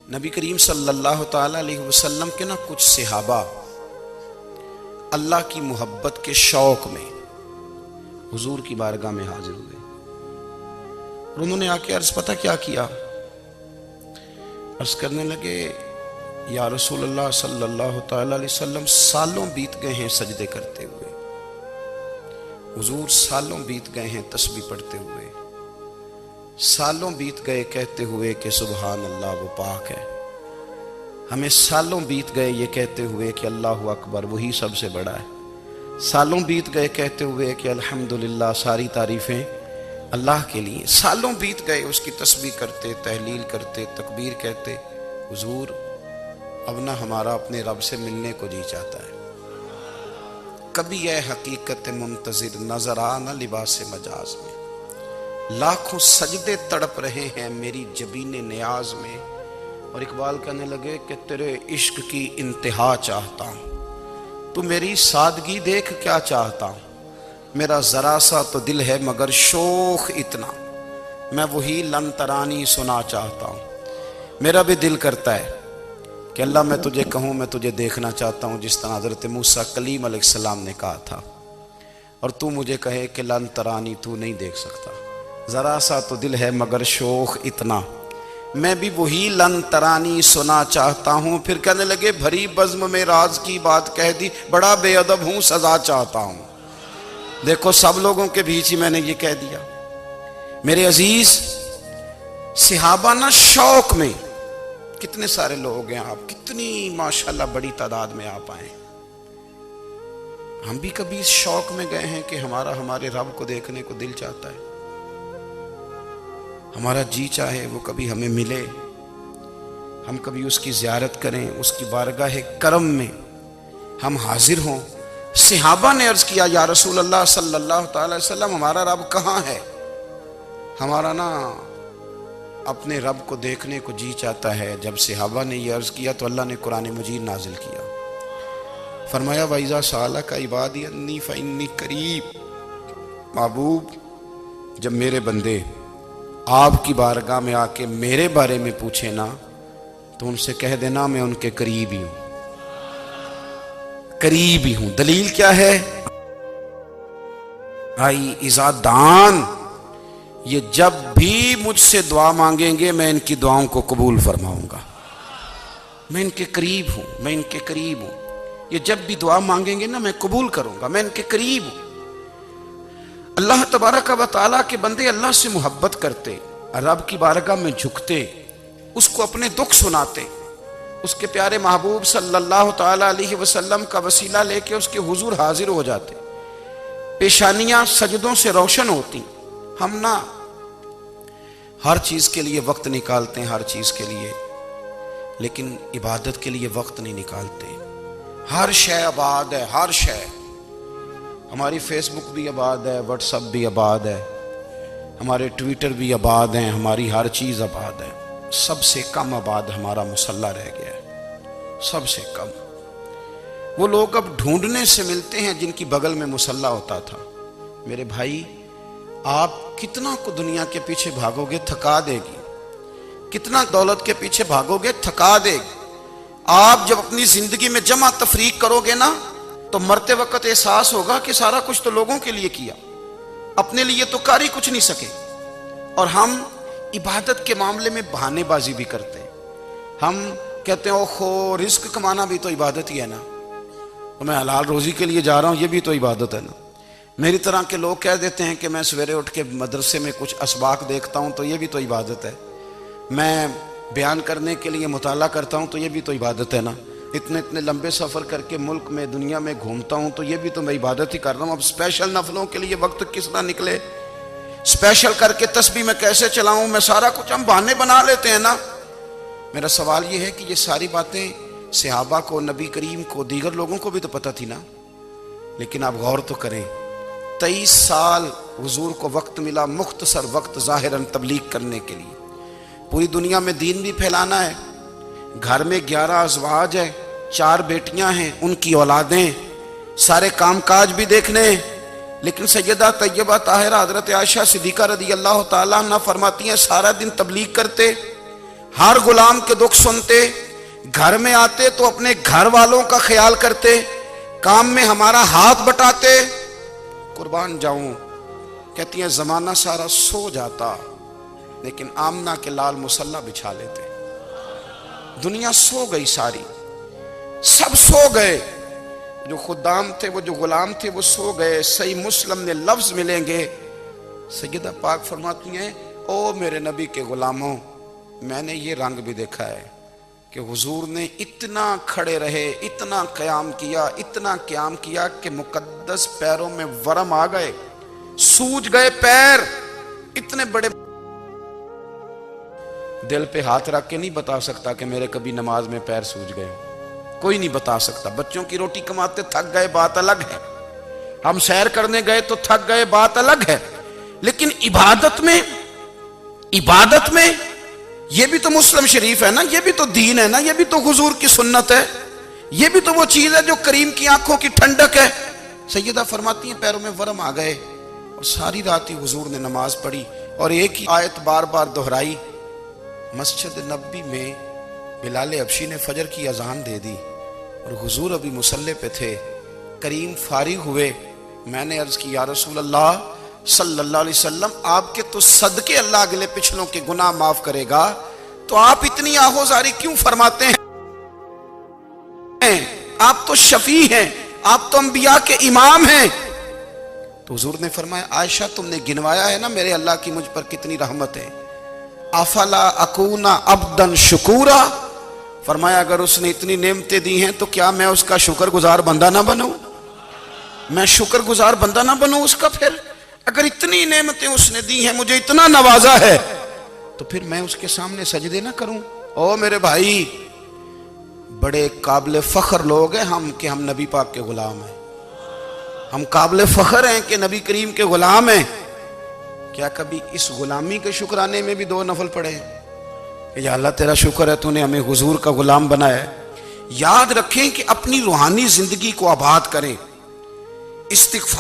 نبی کریم صلی اللہ تعالی علیہ وسلم کے کچھ صحابہ اللہ کی محبت کے شوق میں حضور کی بارگاہ میں حاضر ہوئے اور انہوں نے آ کے عرض پتہ کیا کیا؟ عرض کرنے لگے یا رسول اللہ صلی اللہ تعالی علیہ وسلم سالوں بیت گئے ہیں سجدے کرتے ہوئے، حضور سالوں بیت گئے ہیں تسبیح پڑھتے ہوئے، سالوں بیت گئے کہتے ہوئے کہ سبحان اللہ وہ پاک ہے، ہمیں سالوں بیت گئے یہ کہتے ہوئے کہ اللہ اکبر وہی سب سے بڑا ہے، سالوں بیت گئے کہتے ہوئے کہ الحمدللہ ساری تعریفیں اللہ کے لیے، سالوں بیت گئے اس کی تسبیح کرتے، تحلیل کرتے، تکبیر کہتے۔ حضور اب نہ ہمارا اپنے رب سے ملنے کو جی چاہتا ہے، کبھی یہ حقیقت منتظر نظر آ نہ لباس مجاز میں، لاکھوں سجدے تڑپ رہے ہیں میری جبین نیاز میں، اور اقبال کہنے لگے کہ تیرے عشق کی انتہا چاہتا ہوں، تو میری سادگی دیکھ کیا چاہتا ہوں، میرا ذرا سا تو دل ہے مگر شوخ اتنا، میں وہی لن ترانی سنا چاہتا ہوں۔ میرا بھی دل کرتا ہے کہ اللہ میں تجھے کہوں میں تجھے دیکھنا چاہتا ہوں جس طرح حضرت موسیٰ کلیم علیہ السلام نے کہا تھا، اور تو مجھے کہے کہ لن ترانی تو نہیں دیکھ سکتا، ذرا سا تو دل ہے مگر شوخ اتنا، میں بھی وہی لن ترانی سنا چاہتا ہوں۔ پھر کہنے لگے بھری بزم میں راز کی بات کہہ دی، بڑا بے ادب ہوں سزا چاہتا ہوں۔ دیکھو سب لوگوں کے بیچ ہی میں نے یہ کہہ دیا۔ میرے عزیز صحابہ نہ شوق میں، کتنے سارے لوگ ہیں آپ، کتنی ماشاءاللہ بڑی تعداد میں آپ آئے، ہم بھی کبھی اس شوق میں گئے ہیں کہ ہمارے رب کو دیکھنے کو دل چاہتا ہے، ہمارا جی چاہے وہ کبھی ہمیں ملے، ہم کبھی اس کی زیارت کریں، اس کی بارگاہ کرم میں ہم حاضر ہوں۔ صحابہ نے عرض کیا یا رسول اللہ صلی اللہ تعالی وسلم ہمارا رب کہاں ہے؟ ہمارا نا اپنے رب کو دیکھنے کو جی چاہتا ہے۔ جب صحابہ نے یہ عرض کیا تو اللہ نے قرآن مجید نازل کیا، فرمایا وَإِذَا سَأَلَكَ عِبَادِي عَنِّي فَإِنِّي قَرِيبٌ، محبوب جب میرے بندے آپ کی بارگاہ میں آ کے میرے بارے میں پوچھے نا تو ان سے کہہ دینا میں ان کے قریب ہی ہوں، قریب ہی ہوں۔ دلیل کیا ہے؟ آئی اذا دان، یہ جب بھی مجھ سے دعا مانگیں گے میں ان کی دعاؤں کو قبول فرماؤں گا، میں ان کے قریب ہوں، میں ان کے قریب ہوں، یہ جب بھی دعا مانگیں گے نا میں قبول کروں گا، میں ان کے قریب ہوں۔ اللہ تبارک و تعالیٰ کے بندے اللہ سے محبت کرتے، رب کی بارگاہ میں جھکتے، اس کو اپنے دکھ سناتے، اس کے پیارے محبوب صلی اللہ تعالی علیہ وسلم کا وسیلہ لے کے اس کے حضور حاضر ہو جاتے، پیشانیاں سجدوں سے روشن ہوتی۔ ہم نہ ہر چیز کے لیے وقت نکالتے ہیں، ہر چیز کے لیے، لیکن عبادت کے لیے وقت نہیں نکالتے۔ ہر شے آباد ہے، ہر شے، ہماری فیس بک بھی آباد ہے، واٹس ایپ بھی آباد ہے، ہمارے ٹویٹر بھی آباد ہیں، ہماری ہر چیز آباد ہے، سب سے کم آباد ہمارا مصلی رہ گیا ہے، سب سے کم۔ وہ لوگ اب ڈھونڈنے سے ملتے ہیں جن کی بغل میں مصلی ہوتا تھا۔ میرے بھائی آپ کتنا کو دنیا کے پیچھے بھاگو گے تھکا دے گی، کتنا دولت کے پیچھے بھاگو گے تھکا دے گی۔ آپ جب اپنی زندگی میں جمع تفریق کرو گے نا تو مرتے وقت احساس ہوگا کہ سارا کچھ تو لوگوں کے لیے کیا، اپنے لیے تو کر ہی کچھ نہیں سکے۔ اور ہم عبادت کے معاملے میں بہانے بازی بھی کرتے ہیں، ہم کہتے ہیں اوہو رزق کمانا بھی تو عبادت ہی ہے نا، میں حلال روزی کے لیے جا رہا ہوں یہ بھی تو عبادت ہے نا۔ میری طرح کے لوگ کہہ دیتے ہیں کہ میں سویرے اٹھ کے مدرسے میں کچھ اسباق دیکھتا ہوں تو یہ بھی تو عبادت ہے، میں بیان کرنے کے لیے مطالعہ کرتا ہوں تو یہ بھی تو عبادت ہے نا، اتنے لمبے سفر کر کے ملک میں دنیا میں گھومتا ہوں تو یہ بھی تو میں عبادت ہی کر رہا ہوں۔ اب اسپیشل نفلوں کے لیے وقت کس طرح نکلے، اسپیشل کر کے تسبیح میں کیسے چلاؤں، میں سارا کچھ ہم بہانے بنا لیتے ہیں نا۔ میرا سوال یہ ہے کہ یہ ساری باتیں صحابہ کو، نبی کریم کو، دیگر لوگوں کو بھی تو پتہ تھی نا، لیکن آپ غور تو کریں 23 سال حضور کو وقت ملا، مختصر وقت ظاہراً تبلیغ کرنے کے لیے، پوری دنیا میں دین بھی پھیلانا ہے، گھر میں 11 ازواج ہیں، 4 بیٹیاں ہیں، ان کی اولادیں، سارے کام کاج بھی دیکھنے ہیں، لیکن سیدہ طیبہ طاہرہ حضرت عائشہ صدیقہ رضی اللہ تعالیٰ عنہ فرماتی ہیں سارا دن تبلیغ کرتے، ہر غلام کے دکھ سنتے، گھر میں آتے تو اپنے گھر والوں کا خیال کرتے، کام میں ہمارا ہاتھ بٹاتے۔ قربان جاؤں، کہتی ہیں زمانہ سارا سو جاتا لیکن آمنہ کے لال مصلی بچھا لیتے۔ دنیا سو گئی، ساری سب سو گئے، جو خدام تھے، وہ جو غلام تھے، وہ سو گئے۔ صحیح مسلم میں لفظ ملیں گے، سیدہ پاک فرماتی ہیں او میرے نبی کے غلاموں، میں نے یہ رنگ بھی دیکھا ہے کہ حضور نے اتنا کھڑے رہے، اتنا قیام کیا، اتنا قیام کیا کہ مقدس پیروں میں ورم آ گئے، سوج گئے پیر اتنے بڑے۔ دل پہ ہاتھ رکھ کے نہیں بتا سکتا کہ میرے کبھی نماز میں پیر سوج گئے، کوئی نہیں بتا سکتا۔ بچوں کی روٹی کماتے تھک گئے، بات الگ ہے، ہم سیر کرنے گئے تو تھک گئے، بات الگ ہے، لیکن عبادت میں یہ بھی تو مسلم شریف ہے نا، یہ بھی تو دین ہے نا، یہ بھی تو حضور کی سنت ہے، یہ بھی تو وہ چیز ہے جو کریم کی آنکھوں کی ٹھنڈک ہے۔ سیدہ فرماتی ہیں پیروں میں ورم آ گئے، اور ساری رات ہی حضور نے نماز پڑھی اور ایک ہی آیت بار بار دہرائی۔ مسجد نبوی میں بلال حبشی نے فجر کی اذان دے دی اور حضور ابھی مصلی پہ تھے، کریم فارغ ہوئے۔ میں نے عرض کی یا رسول اللہ صلی اللہ علیہ وسلم، آپ کے تو صدقے اللہ اگلے پچھلوں کے گناہ معاف کرے گا، تو آپ اتنی آہوزاری کیوں فرماتے ہیں؟ آپ تو شفیع ہیں، آپ تو انبیاء کے امام ہیں۔ تو حضور نے فرمایا عائشہ تم نے گنوایا ہے نا میرے اللہ کی مجھ پر کتنی رحمت ہے، افلا اکون عبدا شکورا، فرمایا اگر اس نے اتنی نعمتیں دی ہیں تو کیا میں اس کا شکر گزار بندہ نہ بنوں؟ میں شکر گزار بندہ نہ بنوں اس کا؟ پھر اگر اتنی نعمتیں اس نے دی ہیں، مجھے اتنا نوازا ہے، تو پھر میں اس کے سامنے سجدے نہ کروں؟ او میرے بھائی، بڑے قابل فخر لوگ ہیں ہم کہ ہم نبی پاک کے غلام ہیں، ہم قابل فخر ہیں کہ نبی کریم کے غلام ہیں۔ کیا کبھی اس غلامی کے شکرانے میں بھی دو نفل پڑھے کہ یا اللہ تیرا شکر ہے تو نے ہمیں حضور کا غلام بنایا ہے؟ یاد رکھیں کہ اپنی روحانی زندگی کو آباد کریں، استغفار